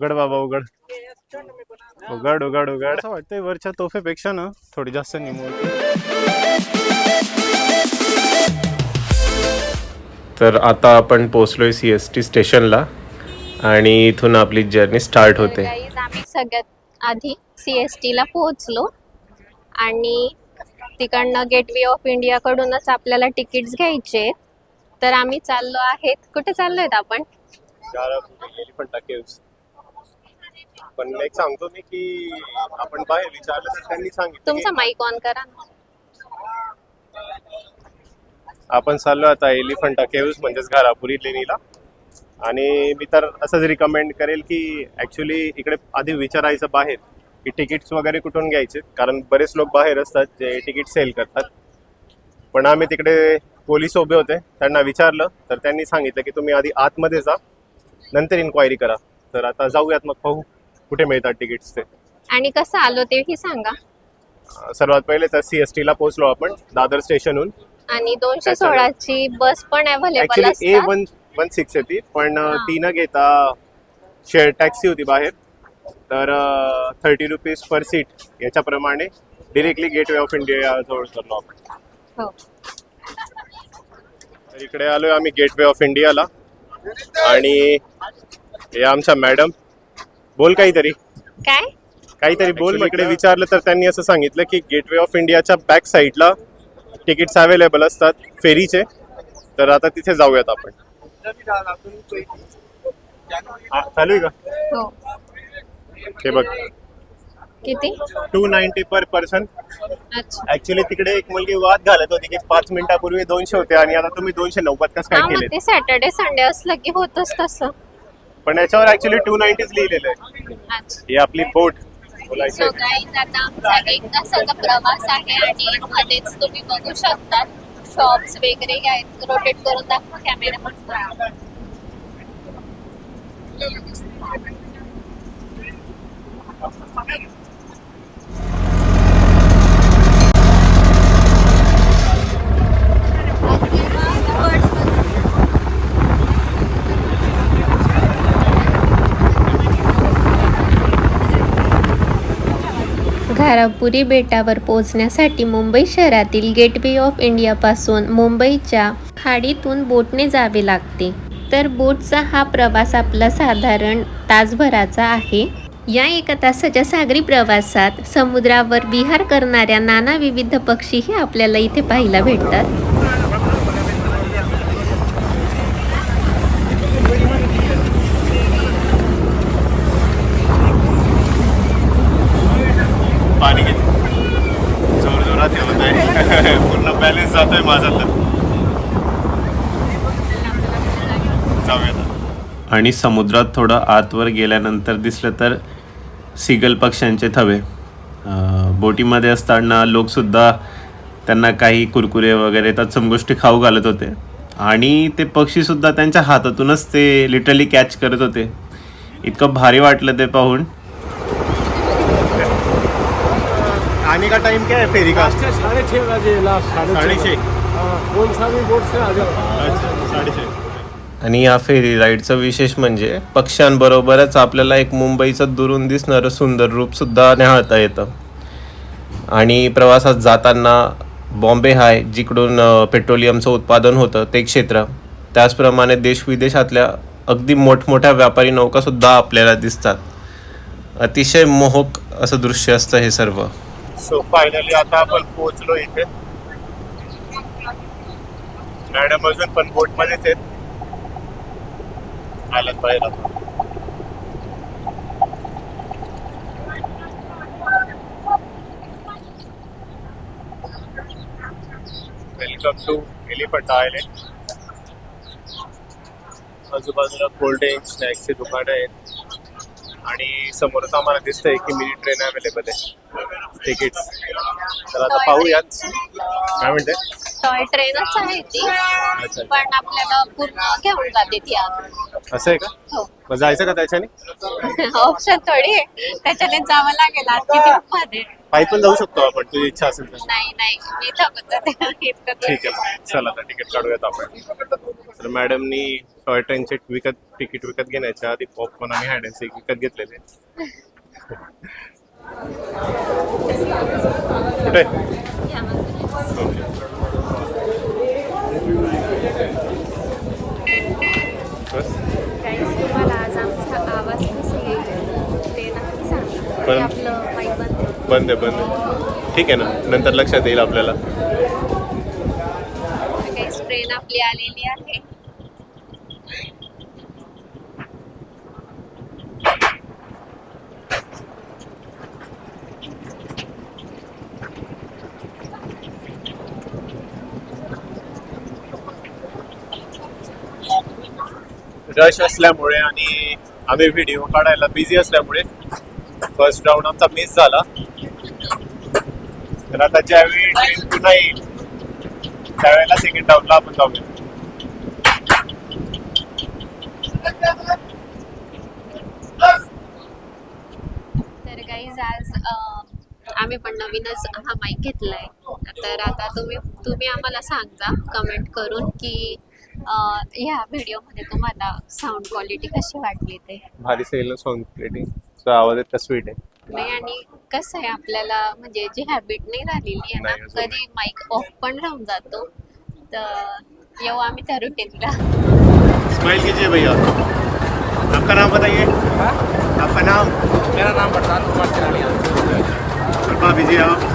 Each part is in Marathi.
उघड बाबा उघड उघड उघड उघड. असं वाटतंय वरच्या तोफेपेक्षा ना थोडी जास्त निमवती. तर आता आपण पोहोचलोय CST स्टेशनला आणि इथून आपली जर्नी स्टार्ट होते. आम्ही सगळ्यात आधी CST ला पोहोचलो आणि तिकडनं गेटवे ऑफ इंडिया कडूनच आपल्याला तिकीट्स घ्यायचे. तर आम्ही चाललो आहेत. कुठे चाललोय आपण? पण एक सांगतो मी की आपण बाहेर विचारलं तर त्यांनी सांगितलं तुमचा माईक ऑन करा. आपण चाललो आता एलिफंटा केव्स म्हणजेच घारापुरी लेणीला. आणि मी तर असंच रिकमेंड करेल की ॲक्च्युली इकडे आधी विचारायचं बाहेर की तिकीट्स वगैरे कुठून घ्यायचे, कारण बरेच लोक बाहेर असतात जे तिकीट सेल करतात. पण आम्ही तिकडे पोलीस उभे होते, त्यांना विचारलं तर त्यांनी सांगितलं की तुम्ही आधी आतमध्ये जा, नंतर इन्क्वायरी करा. तर आता जाऊयात, मग पाहू कुठे मिळतात तिकीट्स ते. आणि कसं आलो तेही सांगा. सर्वात पहिले तर CST ला पोहोचलो आपण दादर स्टेशनहून. आणि 216 ची बस पण अवेलेबल ऍक्च्युली असतात. A116 होती, पण ती न घेता शेअर टॅक्सी होती बाहेर. तर 30 रुपीज पर सीट याच्याप्रमाणे डिरेक्टली गेटवे ऑफ इंडिया जवळ करलो आपण. हो. तर इकडे आलोय आम्ही गेटवे ऑफ इंडियाला. आणि हे आमच्या मॅडम. बोल काहीतरी बोल. इकडे विचारलं तर त्यांनी असं सांगितलं की गेटवे ऑफ इंडियाच्या बॅक साईडला तिकीट्स अवेलेबल असतात फेरीचे. तर आता तिथे जाऊयात आपण. चालू आहे का? हो. हे बघ, किती? 290 पर पर्सन. अच्छा. ऍक्च्युली तिकडे एक मुलगी वाद घालत होती की 5 मिनिटापूर्वी 200 होते आणि आता तुम्ही 290 कसं काय केले. ते सॅटर्डे संडे असलं की होतच तसं. पण याच्यावर ऍक्च्युली 290 लिहिलेलं आहे. अच्छा. ही आपली बोट. सो गाईज, आता आमचा 1 तासाचा प्रवास आहे आणि मध्येच तुम्ही बघू शकता शॉप्स वगैरे आहेत. रोटेट करून दाखवा कॅमेरा. घारापुरी बेटावर पोहोचण्यासाठी मुंबई शहरातील गेटवे ऑफ इंडियापासून मुंबईच्या खाडीतून बोटने जावे लागते. तर बोटचा हा प्रवास आपला साधारण तासभराचा आहे. या 1 तासाच्या सागरी प्रवासात समुद्रावर विहार करणाऱ्या नाना विविध पक्षीही आपल्याला इथे पाहायला भेटतात. पाणी घेते, जोर जोरात येत आहे. पूर्ण बॅलन्स जातोय माझा. तर जाऊयात. आणि समुद्रात थोडं आतवर गेल्यानंतर दिसलं तर सीगल पक्ष्यांचे थवे. बोटीमध्ये असताना लोकसुद्धा त्यांना काही कुरकुरे वगैरे तत्सम गोष्टी खाऊ घालत होते आणि ते पक्षीसुद्धा त्यांच्या हातातूनच ते लिटरली कॅच करत होते. इतकं भारी वाटलं ते पाहून. आने का टाइम क्या है फेरी का? 6:30 बजे लास्ट 6:30. कौन सा भी बोट से आ जाओ. अच्छा, 6:30. आणि या फेरी राईडचं विशेष म्हणजे पक्ष्यांबरोबरच आपल्याला एक मुंबईचं दुरून दिसणारं सुंदर रूपसुद्धा निहाळता येतं. आणि प्रवासात जाताना बॉम्बे हाय, जिकडून पेट्रोलियमचं उत्पादन होतं ते क्षेत्र, त्याचप्रमाणे देशविदेशातल्या अगदी मोठमोठ्या व्यापारी नौकासुद्धा आपल्याला दिसतात. अतिशय मोहक असं दृश्य असतं हे सर्व. सो फायनली आता आपण पोहोचलो इथे. मॅडम अजून पण बोटमध्येच आहेत. आलात बाहेर. Welcome to Elephanta island. आजूबाजूला कोल्ड ड्रिंक्स स्नॅक्सची दुकानं आहेत आणि समोरच आम्हाला दिसतंय की मिनी ट्रेन अवेलेबल आहे तिकीट्स. तर आता पाहूयात. काय म्हणते? टॉय ट्रेनच आहे ती, पण आपल्याला पूर्ण घेऊन जाते ती आत. असं आहे का? हो. मग जायचं का त्याच्याने? ऑप्शन थोडी आहे, त्याच्याने जावं लागेल आत किती मध्ये. पायी पण जाऊ शकतो आपण, तुझी इच्छा असेल तर. नाही मी थकत जाते इतकं. ठीक आहे, चला आता तिकीट काढूयात आपण. तर मॅडमनी टॉय ट्रेनचे तिकीट विकत घेण्याच्या आधी पॉपकॉर्न आणि हॅड अँड सीक विकत घेतलेले. कुठे बस तुम्हाला आज आमचा आवाज कसा येईल ते नक्की सांगा. पण- आपलं माईक बंद बंद आहे. ठीक आहे ना, नंतर लक्षात येईल आपल्याला. काही ट्रेन आपली आलेली आहे. रश असल्यामुळे आणि आम्ही व्हिडिओ काढायला बिझी असल्यामुळे फर्स्ट राऊंड आमचा मिस झाला. तर आता ज्यावेळी ट्रेन पुन्हा येईल त्यावेळेला सेकंड राऊंडला आपण जाऊया. तर गाईज आज आम्ही पण नवीनच हा माईक घेतलाय. तर आता तुम्ही आम्हाला सांगा कमेंट करून की ह्या व्हिडिओमध्ये तुम्हाला साऊंड क्वालिटी कशी वाटली ते. भारी सेल साऊंड क्वालिटी आवाज इतका स्वीट आहे. नाही आणि कसं आहे आपल्याला म्हणजे जी हॅबिट नाही झालेली आहे ना, नाही अजून. कधी माईक ऑफ पण राहून जातो. तर येऊ आम्ही त्या रुटीनला. स्माइल कीजिए भैया. आपका नाम बताइए. आपका नाम? मेरा नाम प्रशांत कुमार तिरानिया। और भाभी जी आप?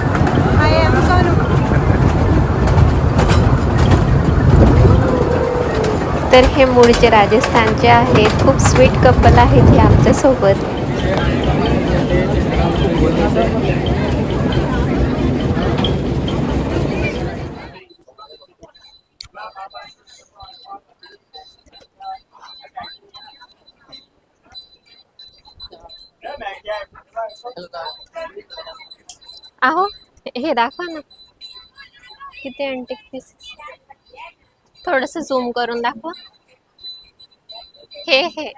तर हे मूळचे राजस्थानचे आहेत. खूप स्वीट कपल आहेत हे आमच्यासोबत. अहो हे दाखवा ना किती अँटिक पीसेस. थोडस झूम करून दाखवा. हे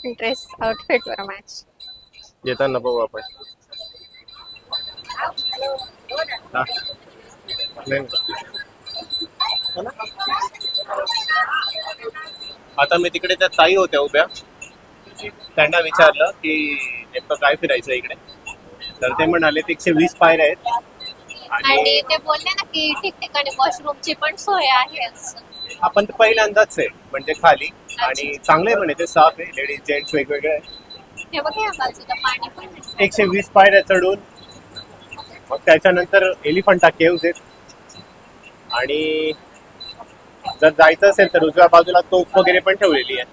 ड्रेस आउटफिट वर मॅच. येताना पाहू आपण. हा. नाही. आता मी तिकडे त्या ताई होत्या उभ्या, त्यांना विचारलं की नेमकं काय फिरायचं इकडे. तर ते म्हणाले 120 पायऱ्या आहेत आणि ते बोलले ना की ठिकठिकाणी वॉशरूमची पण सोय आहे असं. आपण तर पहिल्यांदाच आहे म्हणजे खाली, आणि चांगलं आहे म्हणे ते, साफ आहे, लेडीज जेंट्स वेगवेगळे आहे. हे बघा या बाजूला पाणी पण आहे. 120 पायऱ्या चढून मग त्याच्यानंतर एलिफंटा केव्ज आहेत, आणि जर जायचं असेल तर उजव्या बाजूला तोफ वगैरे पण ठेवलेली आहे.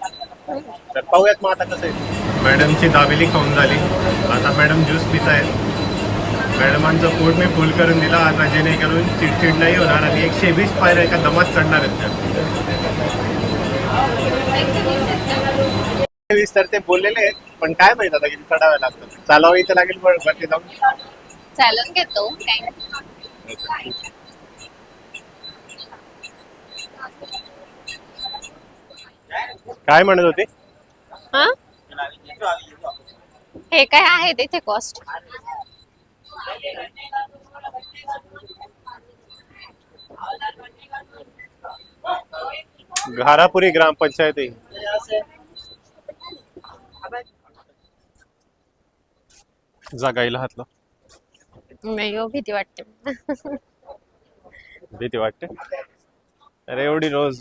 तर पाहूयात मग आता कसं आहे. मॅडमची दाबेली खाऊन झाली, आता मॅडम ज्यूस पित आहेत. मॅडमांचं पोट मी फुल करून दिला आता, जेणेकरून चिडचिड नाही होणार, आणि 120 पायऱ्या एका दमात चढणार आहेत त्या. 120 तर ते बोललेले आहेत, पण काय माहित आता किती चढाव्या लागतात. चालावं इथं लागेल वरती जाऊन. चालून घेतो काय. काय म्हणत होते? हा हे काय आहे तिथे कॉस्ट? घारापुरी ग्रामपंचायत आहे. जागायला हातला. नाही हो, भीती वाटते. भीती वाटते. अरे एवढी रोज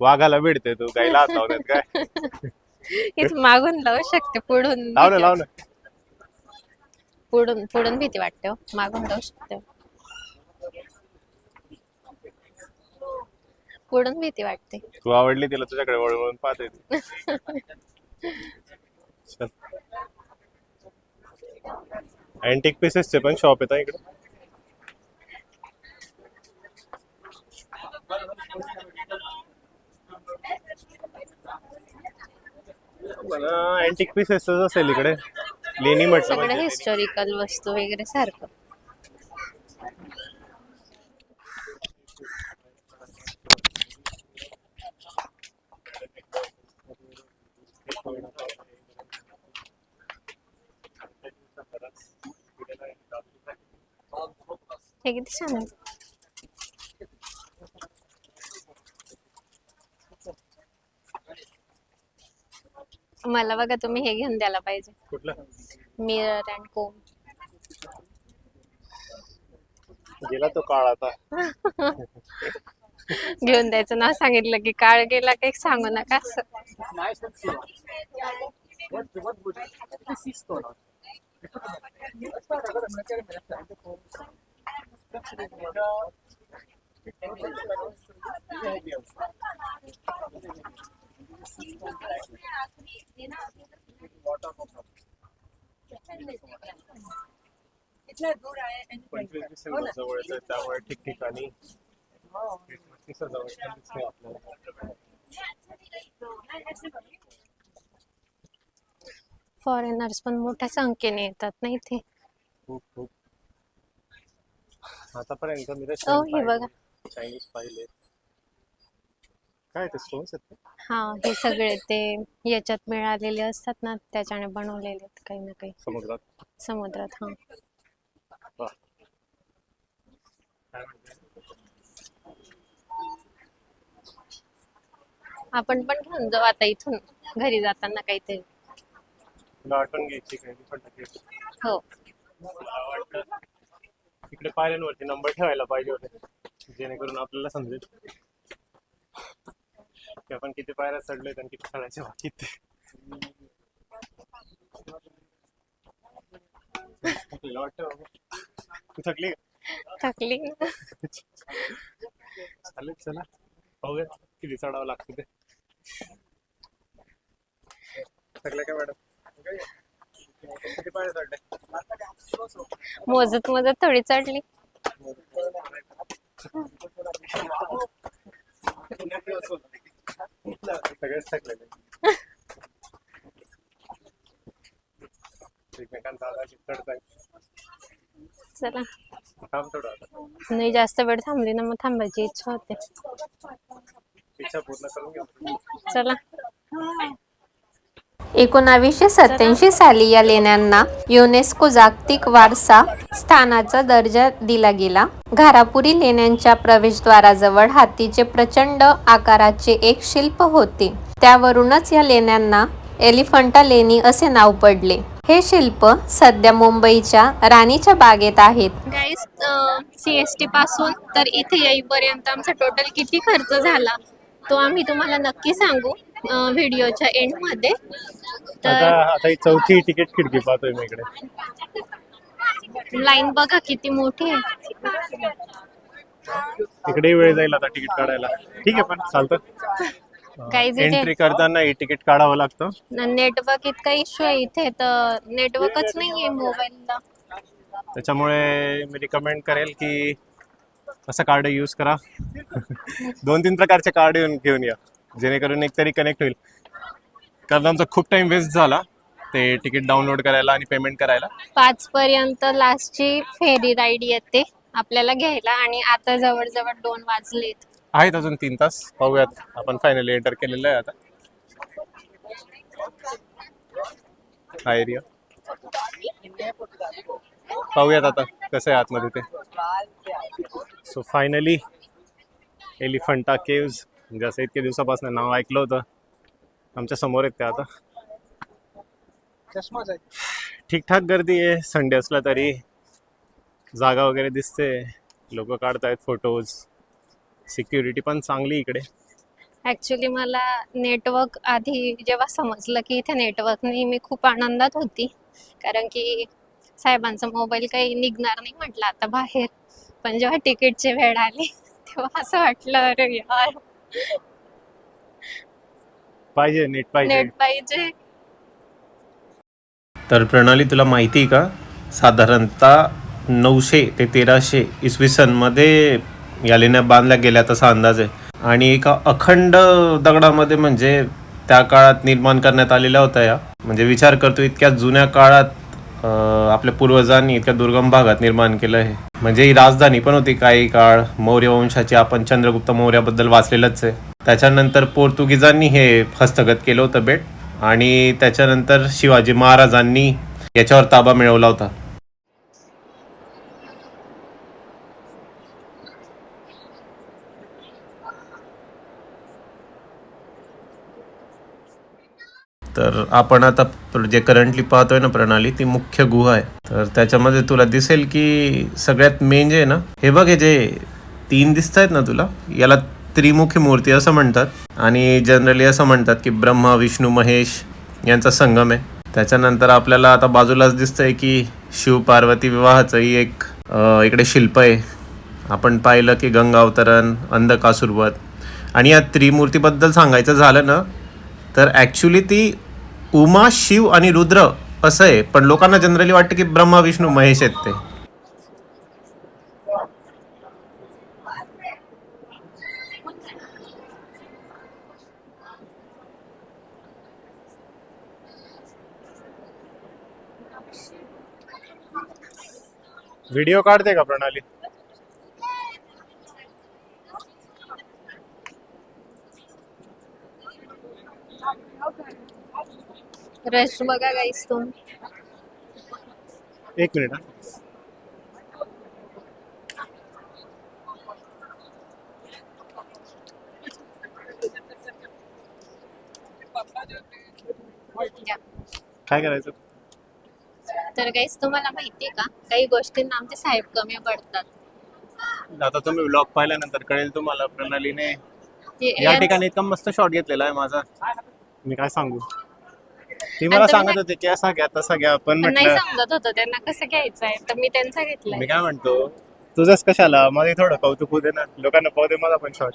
वाघाला भिडते तू, गायला हात लावण्यात काय? इथं मागून लावू शकते, पुढून लाव ना लाव ना. पुढून भीती वाटते हो. मागून लावू शकते, पुढून भीती वाटते. तू आवडली तिला, तुझ्याकडे वळवळून पाहते ती. चल. अँटिक पीसेसचे पण शॉप येतात इकडे. अँटिक पीसेस असेल इकडे. लेणी म्हटलं सगळं म्हणजे हिस्टॉरिकल वस्तू वगैरे सारखं. हे किती छान आहे. मला बघा तुम्ही हे घेऊन द्यायला पाहिजे, कुठलं मिरर अँड कोम. गेला तो काळ आता. घेऊन द्यायचं नाव सांगितलं की काळ गेला काही सांगू नका असं. जवळ येतं त्यामुळे ठिकठिकाणी सजावट पण दिसते आपल्याला. फॉरेनर्स पण मोठ्या संख्येने येतात ना इथे. खूप खूप आतापर्यंत मी हे बघा. चायनीज पाहिले. काय ते स्टोन्स आहेत का? हा, हे सगळे ते याच्यात मिळालेले असतात ना, त्याच्याने बनवलेले आहेत काही ना काही समुद्रात. हा, वाह. काय म्हणते? आपण पण घेऊन जाऊ आता इथून घरी जाताना काहीतरी. तुला आठवण घ्यायची काय पण टाकायची. हो, मला वाटतं इकडे पायऱ्यांवरती नंबर ठेवायला पाहिजे होते, जेणेकरून आपल्याला समजेल की आपण किती पायऱ्या चढलोय आणि किती चढायचे बाकी आहेत ते. आपल्याला वाटतं बाबा तू थकली का? थकली. चालेल, चला पाहूया किती चढावं लागतं ते. थकलं का मॅडम? किती पायऱ्या चढल्या? मोजत मोजत थोडी चढली. सगळेच थकलेले. एकमेकांचा आवाज चढताय. चला, थांब थोडं आता. नाही जास्त वेळ थांबली ना मग थांबायची इच्छा होते. इच्छा पूर्ण करून घेऊ. चला. 1987 साली या लेण्यांना युनेस्को जागतिक वारसा स्थानाचा दर्जा दिला गेला. घारापुरी लेण्यांच्या प्रवेशद्वाराजवळ हातीचे प्रचंड आकाराचे एक शिल्प होते. त्यावरूनच या लेण्यांना एलिफंटा लेणी असे नाव पडले. हे शिल्प सध्या मुंबईच्या राणीच्या बागेत आहेत. गाईस, CST पासून तर इथे येईपर्यंत आमचा टोटल किती खर्च झाला तो आम्ही तुम्हाला नक्की सांगू व्हिडिओच्या एंड मध्ये. आता ही चौथी तिकीट खिडकी पाहतोय मी इकडे. लाईन बघा किती मोठी आहे. इकडे वेळ जाईल आता तिकीट काढायला. ठीक आहे, पण चालतं. Guys, इथे एंट्री करताना हे तिकीट काढावं लागतं. नेटवर्क इतका इश्यू आहे इथे, तर नेटवर्कच नाहीये मोबाईलला. त्याच्यामुळे मी रिकमेंड करेल की असं कार्ड यूज करा. 2-3 प्रकारचे कार्ड घेऊन या, जेणेकरून एकतरी कनेक्ट होईल. कारण आमचा खूप टाइम वेस्ट झाला ते तिकीट डाउनलोड करायला आणि पेमेंट करायला. 5 पर्यंत लास्टची फेरी राईड येते आपल्याला घ्यायला आणि आता जवळजवळ 2 वाजलेत. आहेत अजून 3 तास. पाहूयात. आपण फायनली एंटर केलेलं आहे आता हा एरिया. पाहूयात आता कसं आहे आतमध्ये ते. सो फायनली एलिफंटा केव्ज, जसं इतक्या दिवसापासून नाव ऐकलं होतं, आमच्या समोर आहेत ते आता. ठीकठाक गर्दी आहे. संडे असला तरी जागा वगैरे दिसते, लोक काढतायत फोटोज. सिक्युरिटी पण चांगली इकडे. ऍक्च्युली मला नेटवर्क आधी जेव्हा समजलं की इथे नेटवर्क नाही, मी खूप आनंदात होती, कारण की साहेबांचा मोबाईल काही निघणार नाही म्हटलं आता बाहेर. पण जेव्हा तिकीटची वेळ आली तेव्हा असं वाटलं अरे यार, पाहिजे नेट पाहिजे. नेट पाहिजे. तर प्रणाली, तुला माहिती आहे का, साधारणतः 900 ते 1300 इसवी सनमध्ये या लेण्या बांधल्या गेल्या तसा अंदाज आहे. आणि एका अखंड दगडामध्ये म्हणजे त्या काळात निर्माण करण्यात आलेल्या होत्या या. म्हणजे विचार करतो, इतक्या जुन्या काळात आपल्या पूर्वजांनी इतक्या दुर्गम भागात निर्माण केलं आहे. म्हणजे ही राजधानी पण होती काही काळ. मौर्य वंशाची आपण चंद्रगुप्त मौर्याबद्दल वाचलेलंच आहे. त्याच्यानंतर पोर्तुगीजांनी हे हस्तगत केलं होतं बेट, आणि त्याच्यानंतर शिवाजी महाराजांनी याच्यावर ताबा मिळवला होता. तर आपण आता जे करंटली पाहतोय ना प्रणाली, ती मुख्य गुहा आहे. तर त्याच्यामध्ये तुला दिसेल की सगळ्यात मेन जे आहे ना, हे बघ, हे जे 3 दिसत आहेत ना तुला, याला त्रिमुखी मूर्ती असं म्हणतात. आणि जनरली असं म्हणतात की ब्रह्मा विष्णू महेश यांचा संगम आहे. त्याच्यानंतर आपल्याला आता बाजूलाच दिसतंय की शिव पार्वती विवाहाचंही एक इकडे शिल्प आहे. आपण पाहिलं की गंगा अवतरण, अंधकासुरवध. आणि या त्रिमूर्तीबद्दल सांगायचं झालं ना, तर ॲक्च्युली ती उमा, शिव आणि रुद्र असं आहे, पण लोकांना जनरली वाटतं की ब्रह्मा विष्णू महेश आहेत ते. व्हिडिओ काढते का प्रणाली? रश बघा गाईस तुम्ही. 1 मिनिट. काय करायचं? तर गाईस तुम्हाला माहितीये का, काही गोष्टींना आमचे साहेब कमी पडतात. आता तुम्ही व्लॉग पाहिल्यानंतर कळेल तुम्हाला. प्रणालीने या या- ठिकाणी इतका मस्त शॉट घेतलेला आहे माझा, मी काय सांगू. ती मला आणि सांगत तुम्ही- होती की असा घ्या तसा घ्या, पण नाही म्हटलं समजत होतं त्यांना कसं घ्यायचं आहे, तर मी त्यांचा घेतलाय. मी काय म्हणतो, तुझंच कशाला, माझे थोडं कौतुक होऊ दे ना, लोकांना पाहू दे माझा पण शॉट.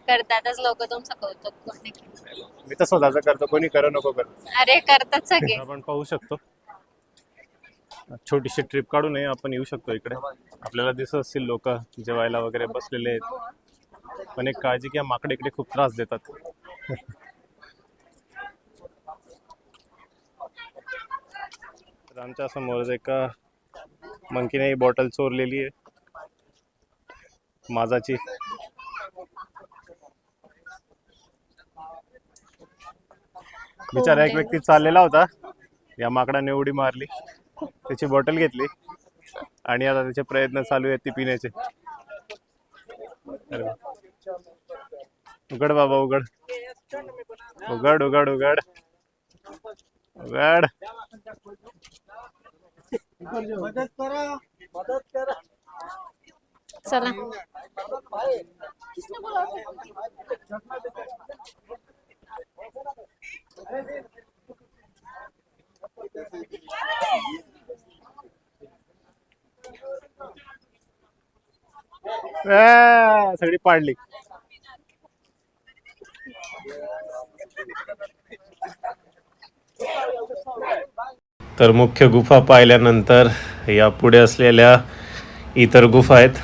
करतातच लोक तुमचं कौतुक, कोणी मी तर स्वतःच करतो, कोणी करू नको कर. अरे करतात सगळे. आपण पाहू शकतो, छोटीशी ट्रिप काढू नये आपण येऊ शकतो इकडे. आपल्याला दिसत असतील लोक जेवायला वगैरे बसलेले आहेत, पण एक काळजी की माकडे इकडे खूप त्रास देतात. तर आमच्या समोर एका मंकीने ही बॉटल चोरलेली आहे माझाची. बिचारा एक व्यक्ती चाललेला होता, या माकडाने उडी मारली, त्याची बॉटल घेतली आणि आता त्याचे प्रयत्न चालू आहेत ती पिण्याचे. अरे वा. उघड बाबा उघड, उघड उघड उघड उघड. चला सगळी पाडली. तर मुख्य गुफा पाहिल्यानंतर या पुढे असलेल्या इतर गुफा आहेत,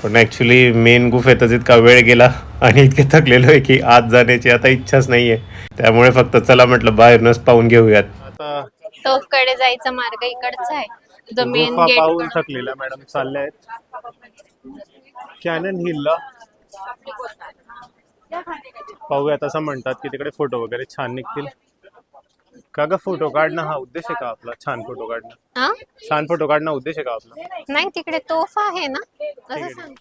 पण ॲक्च्युली मेन गुफेतच इतका वेळ गेला आणि इतके थकलेलो आहे की आत जाण्याची आता इच्छाच नाही आहे. त्यामुळे फक्त चला म्हटलं बाहेरूनच पाहून घेऊयात. आता टोपकडे जायचा मार्ग इकडचा आहे, जो मेन गुफा गेट. पाहून थकलेल्या मॅडम चालल्या आहेत कॅनन हिलला. पाहूयात, असं म्हणतात की तिकडे फोटो वगैरे छान निघतील. का ग, फोटो काढणं हा उद्देश आहे का आपला? छान फोटो काढणं, हा छान फोटो काढणं उद्देश आहे का आपला? नाही, तिकडे तोफ आहे ना, असं सांग.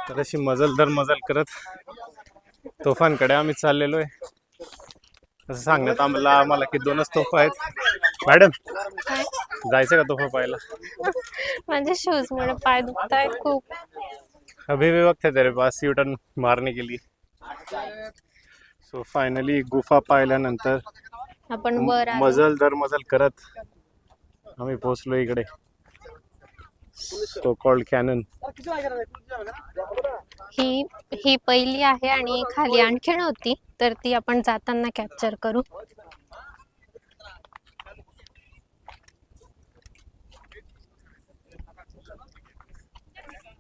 तर अशी मजल दर मजल करत तोफांकडे आम्ही चाललेलो आहे. असं सांगण्यात आम्हाला की 2च तोफा आहेत. मॅडम काय? जायचं का तोफा पाहायला? माझे शूज मुळे पाय दुखतायत खूप. अभी भी वक्त है तेरे पास यू टर्न मारने के लिए. सो फायनली गुफा पाहिल्यानंतर आपण वर आलो. मजल दर मजल करत आम्ही पोहोचलो इकडे, सो कॉल्ड कॅनन. ही पहिली आहे आणि खाली आणखीन होती, तर ती आपण जाताना कॅप्चर करू.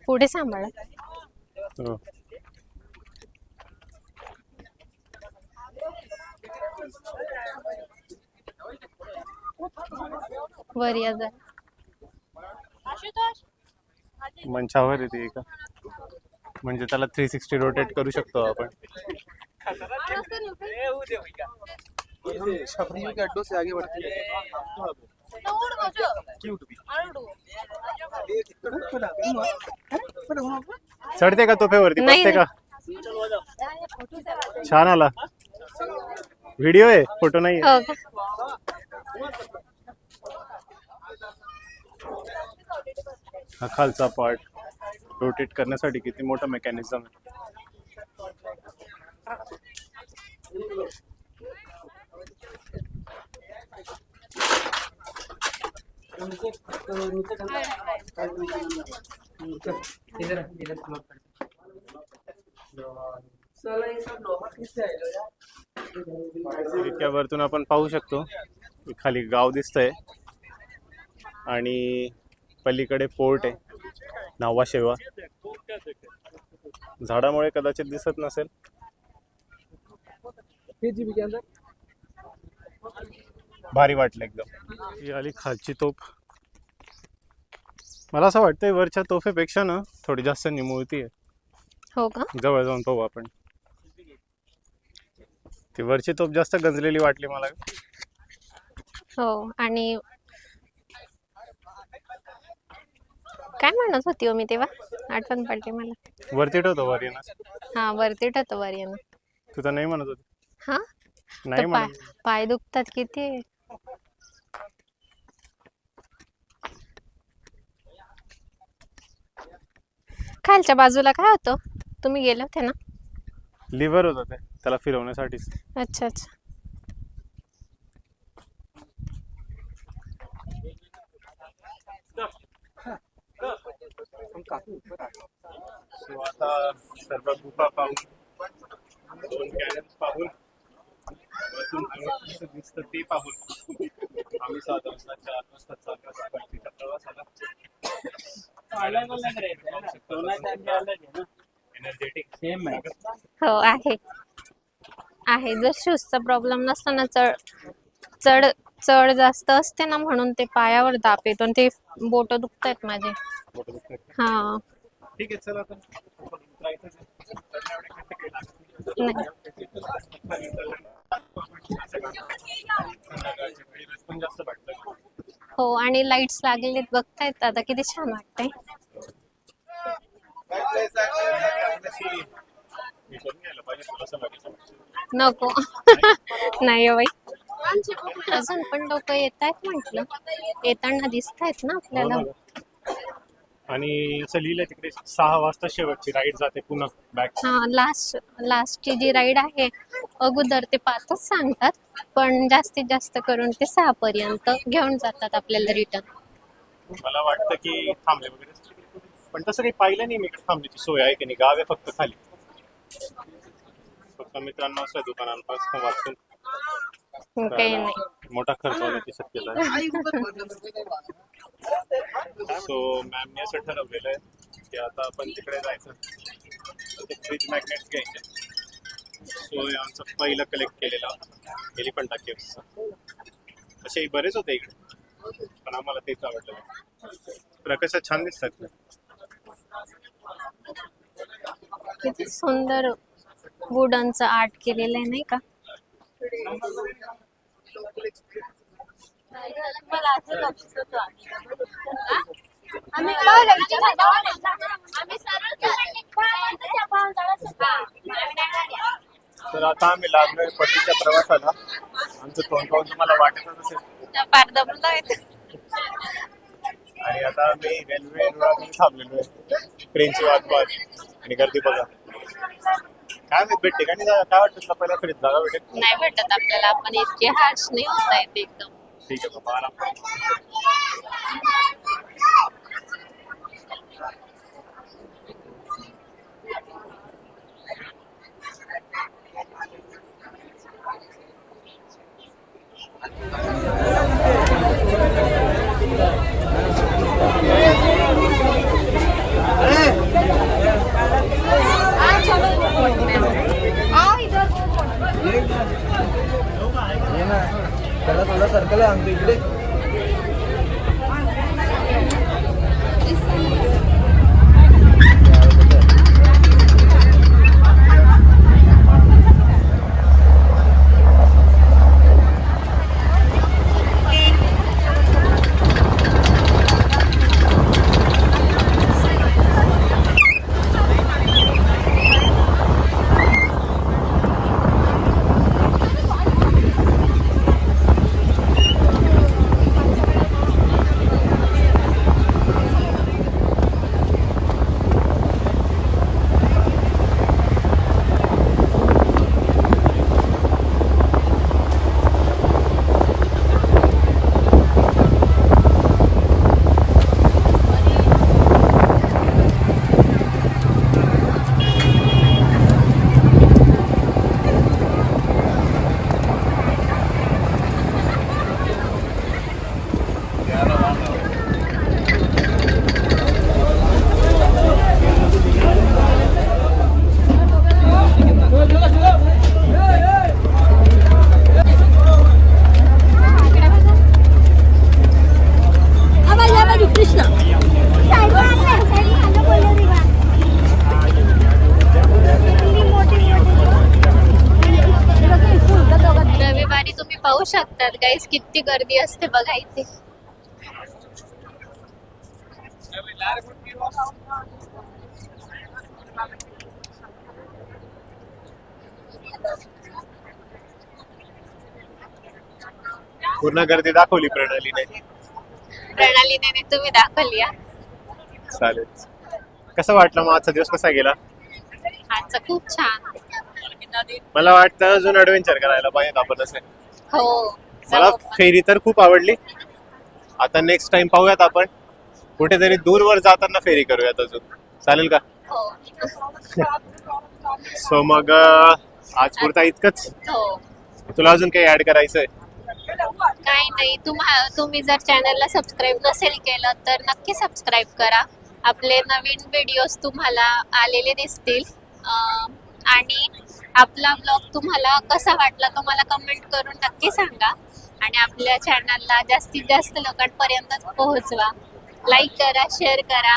पुढे सांभाळा. हो. वर या जरा. मंचावर येते का, म्हणजे त्याला 360 रोटेट करू शकतो आपण. चढते का तोफेवरती? नाही, बसते का? छान आला. व्हिडिओ आहे, फोटो नाही. हो का? हा खालचा पार्ट रोटेट करण्यासाठी किती मोठा मेकॅनिझम आहे. इतक्या वरतून आपण पाहू शकतो की खाली गाव दिसतंय आणि पलीकडे पोर्ट आहे, न्हावा शेवा. झाडामुळे कदाचित दिसत नसेल. भारी वाटलं एकदम. ही आली खालची तोफ. मला असं वाटतंय वरच्या तोफेपेक्षा ना थोडी जास्त निमुळती आहे. हो का? जवळ जाऊन पाहू आपण. ती वरची तोफ जास्त गंजलेली वाटली मला. हो. आणि काय म्हणत होती हो मी तेव्हा? आठवण पडली मला. वरती ठेवतो वर येणार. हा, वरती ठेवतो वर येणं. तू तर नाही म्हणत होती. हा, नाही तर म्हणत. पाय दुखतात किती. खालच्या बाजूला काय होतं? तुम्ही गेले होते ना? लिव्हर होतं ते, त्याला फिरवण्यासाठीच. अच्छा अच्छा. सो आता सर्व गुफा पाहून, दोन कॅनन्स पाहून, वरतून कसं दिसतं ते पाहून आम्ही साधारणतः 4 वाजता चाललो परतीच्या प्रवासाला. एनर्जेटिक सेम आहे. हो, आहे आहे. जर शूजचा प्रॉब्लेम नसला ना, चढ चढ जास्त असते ना, म्हणून ते पायावर दाब येतो आणि ते बोट दुखतायत माझे. हा. ठीक आहे, चला आता नाही. हो, आणि लाईट्स लागलेत बघतायत आता, किती छान वाटतंय. नको. नाही हो बाई, अजून पण लोक येत आहेत म्हटलं. येताना दिसत आहेत ना आपल्याला. आणि असं लिहिलंय तिकडे 6 वाजता शेवटची राईड जाते पुन्हा बॅक. हा, लास्टची जी राईड आहे अगोदर ते 5च सांगतात, पण जास्तीत जास्त करून ते 6 पर्यंत घेऊन जातात आपल्याला रिटर्न. मला वाटतं की थांबले वगैरे, पण तसं काही पाहिलं नाही मी इकडे थांबण्याची सोय आहे की नाही. गाव आहे फक्त खाली. फक्त मित्रांनो असं दुकानांपासून वाचून काही नाही. मोठा खर्च होण्याची शक्यता आहे. सो मॅमने असं ठरवलेलं आहे की आता आपण तिकडे जायचं, ते फ्रीज मॅग्नेट्स घ्यायचे. सो आमचं पहिलं कलेक्ट केलेला एलिफंटा केव्सचा. असे बरेच होते इकडे, पण आम्हाला तेच आवडलं. प्रकाशात छान दिसतात. किती सुंदर वुडनचं आर्ट केलेलं आहे नाही का? तर आता आम्ही लागलोय परतीच्या प्रवासाला. आमचं तोंड पाहून तुम्हाला वाटतच असेल पार दमलोय. आणि आता आम्ही रेल्वे रुळावरून थांबलेलो आहे. ट्रेनची वाट पाहत आणि गर्दी बघा. काय माहित भेटते का नाही. काय वाटतं तुला पहिल्या फेरीत जागा भेटेल? नाही भेटत आपल्याला. आपण इतके हार्श नाही होता येत एकदम. ठीक आहे बाबा, आराम. त्याला थोडा सर्कल आहे आमच्या इकडे. शकतात गाईस किती गर्दी असते बघा इथे. पूर्ण गर्दी दाखवली प्रणालीने. प्रणालीने तुम्ही दाखवली हा. चालेल. कसं वाटलं मग आजचा दिवस कसा गेला? आजचा खूप छान. मला वाटतं अजून ऍडव्हेंचर करायला पाहिजे आपण असे. हो मला फेरी तर खूप आवडली. आता नेक्स्ट टाइम पाहूयात आपण कुठेतरी दूरवर जाताना फेरी करूयात अजून. चालेल का? हो सो मग आज पुरता इतकंच. हो. तुला अजून काही ऍड करायचंय? काही नाही. तुम्ही जर चॅनलला सबस्क्राईब नसेल केलं तर नक्की सबस्क्राईब करा. आपले नवीन व्हिडिओज तुम्हाला आलेले दिसतील. आणि आपला ब्लॉग तुम्हाला कसा वाटला तो मला कमेंट करून नक्की सांगा. आणि आपल्या चॅनलला जास्तीत जास्त लोकांपर्यंत पोहोचवा. लाईक करा, शेअर करा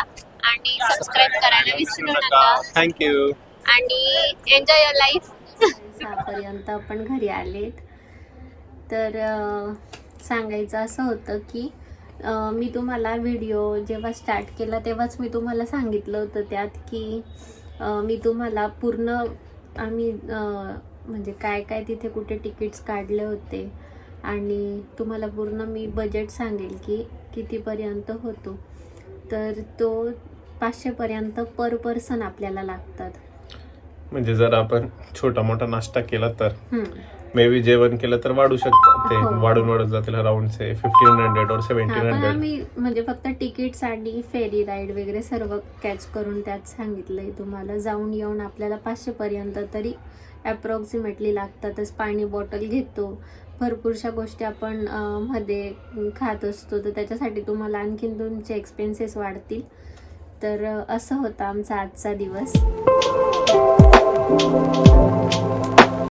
आणि सबस्क्राईब करायला विसरू नका. थँक्यू. आणि एन्जॉय युअर लाईफ. पर्यंत आपण घरी आलेत. तर सांगायचं असं होतं की मी तुम्हाला व्हिडिओ जेव्हा स्टार्ट केला तेव्हाच मी तुम्हाला सांगितलं होतं त्यात की मी तुम्हाला पूर्ण आम्ही म्हणजे काय काय तिथे कुठे तिकीट्स काढले होते आणि तुम्हाला पूर्ण मी बजेट सांगेल की कितीपर्यंत होतो. तर तो 500पर्यंत पर पर्सन आपल्याला लागतात. म्हणजे जर आपण छोटा मोठा नाश्ता केला तर मे बी जेवण केलं तर वाढू शकतं ते. हो. वाढत जातील अराउंड से 1500 और हा, पण 1700. आम्ही म्हणजे फक्त तिकीट्स आणि फेरी राईड वगैरे सर्व कॅच करून त्यात सांगितलंय तुम्हाला. जाऊन येऊन आपल्याला 500पर्यंत तरी अप्रॉक्सिमेटली लागतातच. पाणी बॉटल घेतो, भरपूरशा गोष्टी आपण मध्ये खात असतो, तर त्याच्यासाठी तुम्हाला आणखीन तुमचे एक्सपेन्सेस वाढतील. तर असं होतं आमचा आजचा दिवस.